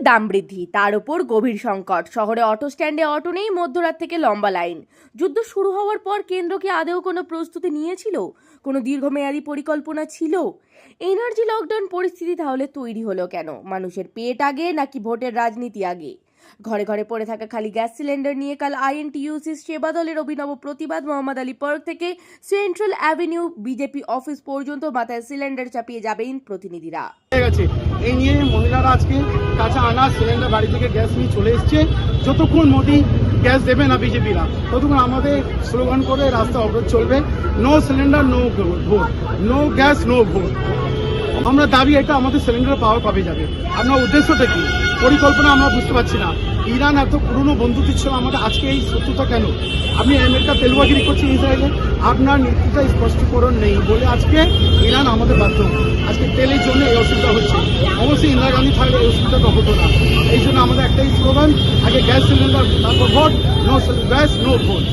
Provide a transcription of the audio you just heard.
দাম বৃদ্ধি, তার উপর গভীর সংকট। শহরে অটো স্ট্যান্ডে অটো নেই, মধ্যরাত থেকে লম্বা লাইন। যুদ্ধ শুরু হওয়ার পর কেন্দ্র কি আদৌ কোনো প্রস্তুতি নিয়েছিল? কোনো দীর্ঘমেয়াদী পরিকল্পনা ছিল? এনার্জি লকডাউন পরিস্থিতি তাহলে তৈরি হলো কেন? মানুষের পেট আগে নাকি ভোটের রাজনীতি আগে? ঘরে ঘরে পড়ে থাকা খালি গ্যাস সিলিন্ডার নিয়ে কাল আইএনটিইউসি সেবা দলের অভিনব প্রতিবাদ। মোহাম্মদ আলী পার্ক থেকে সেন্ট্রাল অ্যাভিনিউ বিজেপি অফিস পর্যন্ত মাথায় সিলিন্ডার চাপিয়ে যাবেন প্রতিনিধিরা। এই নিয়ে মহিলারা আজকে কাঁচা আনাজ সিলিন্ডার বাড়ি থেকে গ্যাস নিয়ে চলে এসছে। যতক্ষণ মোদি গ্যাস দেবে না বিজেপিরা, ততক্ষণ আমাদের স্লোগান করে রাস্তা অবরোধ চলবে। No cylinder no vote, no gas no vote. আমরা দাবি এটা, আমাদের সিলিন্ডার পাওয়ার কবে যাবে? আপনার উদ্দেশ্যটা কি, পরিকল্পনা আমরা বুঝতে পারছি না। ইরান এত পুরনো বন্ধুত্ব ছিল আমাদের, আজকে এই শত্রুতা কেন? আপনি আমেরিকা তেলবাগিরি করছেন ইসরায়েলে, আপনার নীতিটা স্পষ্টীকরণ নেই বলে আজকে ইরান আমাদের বাধ্য। আজকে তেলের জন্য এই অসুবিধা হচ্ছে। অবশ্যই ইন্দিরা গান্ধী থাকলে এই অসুবিধাটা হতো না। এই জন্য আমাদের একটাই স্লোগান, আগে গ্যাস সিলিন্ডার, তারপর vote, no gas no vote.